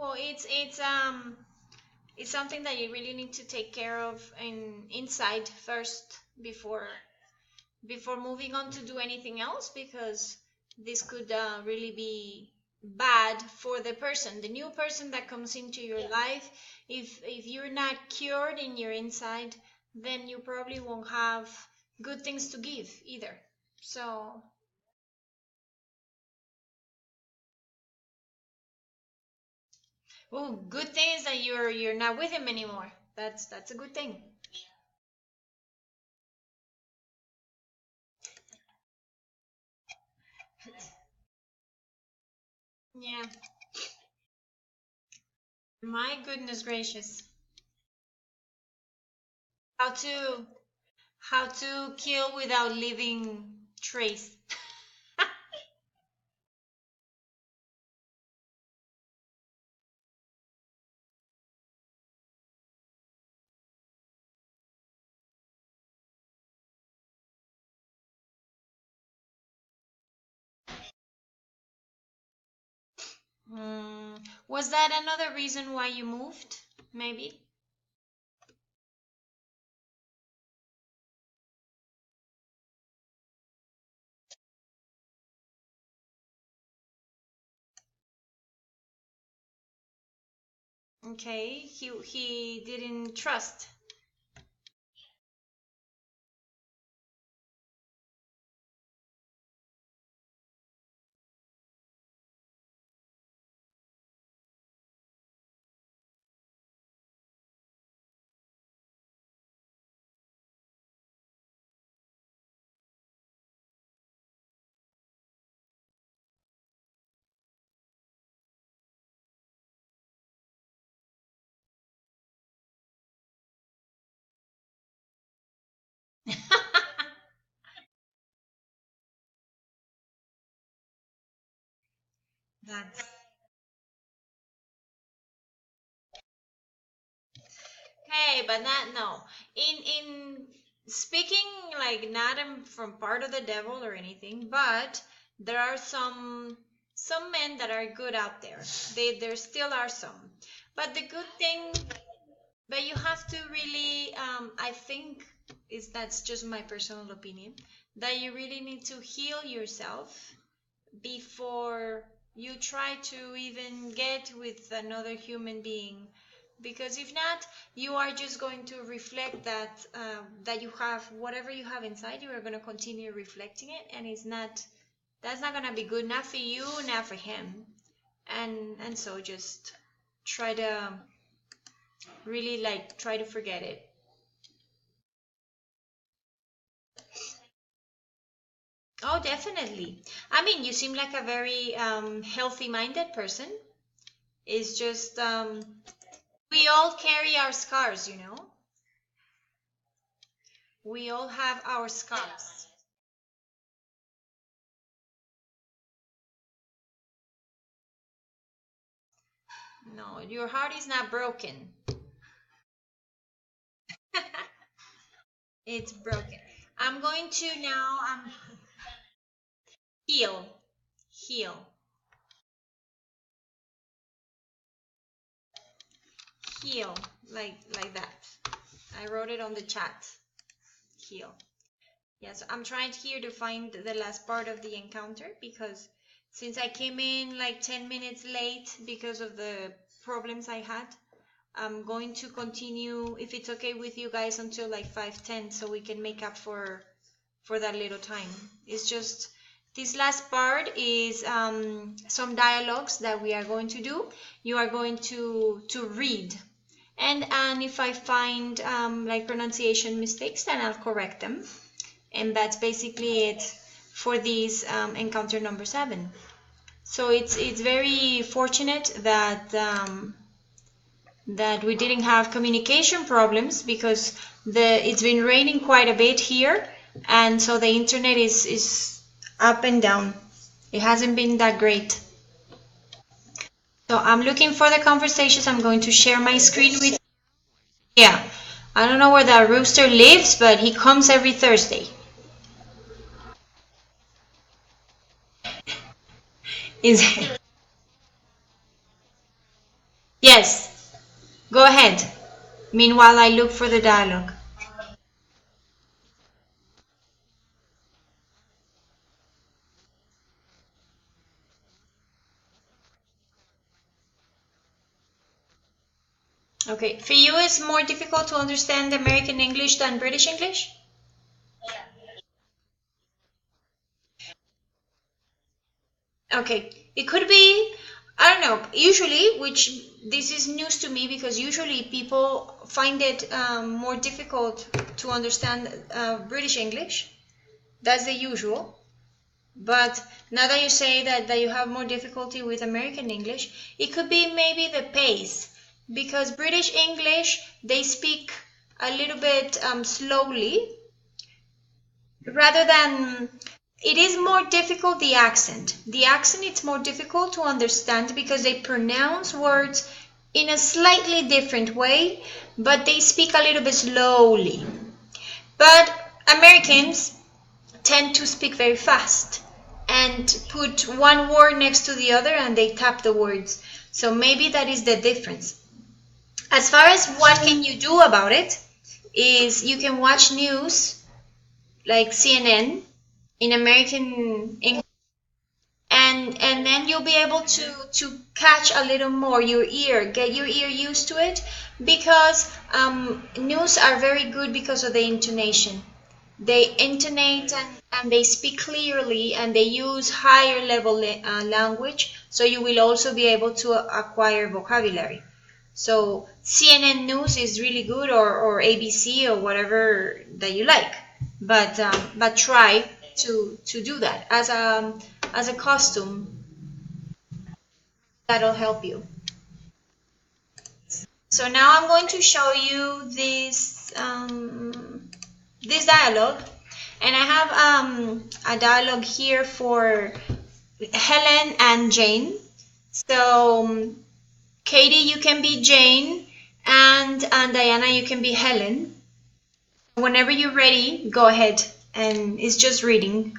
Well, it's something that you really need to take care of in inside first before moving on to do anything else, because this could really be bad for the person, the new person that comes into your life. If you're not cured in your inside, then you probably won't have good things to give either. So, oh, good thing is that you're not with him anymore. That's a good thing. Yeah. My goodness gracious. How to how to kill without leaving trace. Was that another reason why you moved? Maybe. Okay. He didn't trust. That's hey, but not no. In speaking like not from part of the devil or anything, but there are some men that are good out there. There still are some. But the good thing, but you have to really, I think, is that's just my personal opinion, that you really need to heal yourself before you try to even get with another human being, because if not, you are just going to reflect that you have whatever you have inside. You are going to continue reflecting it, and it's not, that's not going to be good, not for you, not for him. And so just try to really like try to forget it. Oh, definitely. I mean, you seem like a very healthy minded person. It's just we all carry our scars, you know? We all have our scars. No, your heart is not broken. It's broken. I'm going to now heal. Heal. Heal. Like that. I wrote it on the chat. Heal. Yes, I'm trying here to find the last part of the encounter, because since I came in like 10 minutes late because of the problems I had, I'm going to continue, if it's okay with you guys, until like 5:10, so we can make up for that little time. It's just this last part is some dialogues that we are going to do. You are going to read, and if I find like pronunciation mistakes, then I'll correct them. And that's basically it for this encounter number 7. So it's very fortunate that we didn't have communication problems, because it's been raining quite a bit here, and so the internet is up and down. It hasn't been that great. So I'm looking for the conversations. I'm going to share my screen with. Yeah, I don't know where that rooster lives, but he comes every Thursday. Is Yes, go ahead. Meanwhile, I look for the dialogue. Okay, for you, it's more difficult to understand American English than British English? Okay, it could be, I don't know, usually, which this is news to me because usually people find it more difficult to understand British English. That's the usual. But now that you say that you have more difficulty with American English, it could be maybe the pace because British English, they speak a little bit slowly rather than it is more difficult the accent it's more difficult to understand because they pronounce words in a slightly different way but they speak a little bit slowly but Americans tend to speak very fast and put one word next to the other and they tap the words so maybe that is the difference as far as what can you do about it is you can watch news like CNN in American English, and then you'll be able to catch a little more your ear, get your ear used to it, because news are very good because of the intonation. They intonate and they speak clearly and they use higher level language, so you will also be able to acquire vocabulary. So CNN News is really good, or ABC or whatever that you like. But try to do that as a costume. That'll help you. So now I'm going to show you this dialogue, and I have a dialogue here for Helen and Jane. So Katie, you can be Jane, and Diana, you can be Helen. Whenever you're ready, go ahead, and it's just reading.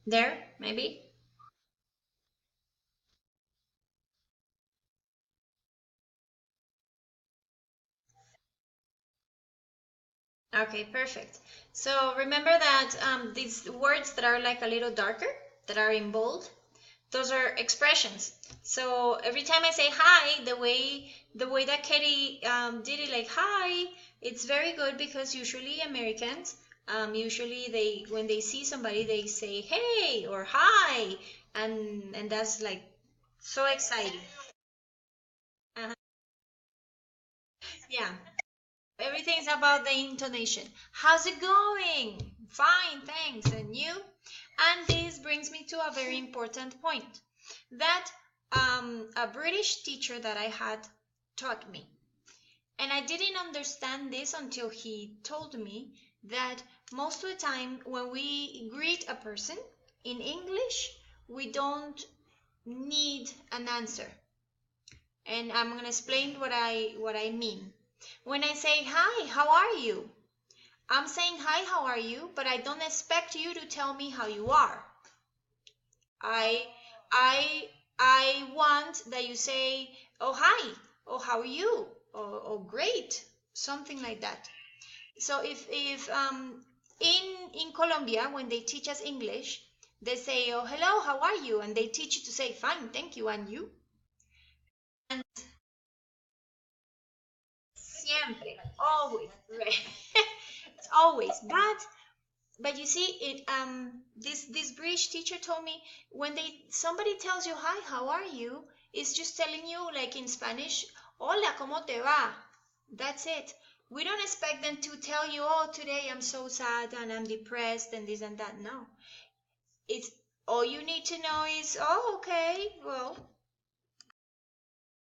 There, maybe. Okay, perfect. So remember that these words that are like a little darker, that are in bold, those are expressions. So every time I say hi, the way that Katie did it, like hi, it's very good because usually Americans, usually they when they see somebody they say hey or hi, and that's like so exciting. Uh-huh. Yeah. Everything's about the intonation. How's it going? Fine, thanks. And you? And this brings me to a very important point that a British teacher that I had taught me. And I didn't understand this until he told me that most of the time when we greet a person in English, we don't need an answer. And I'm going to explain what I mean. When I say hi, how are you? I'm saying hi, how are you? But I don't expect you to tell me how you are. I I I want that you say, "Oh, hi. Oh, how are you?" Oh, great. Something like that. So if in Colombia when they teach us English, they say, "Oh, hello, how are you?" and they teach you to say, "Fine, thank you, and you?" Siempre, always, right? It's always. But you see, it this British teacher told me when they somebody tells you hi, how are you? It's just telling you like in Spanish, hola, ¿cómo te va? That's it. We don't expect them to tell you, oh, today I'm so sad and I'm depressed and this and that. No, it's all you need to know is, oh, okay, well,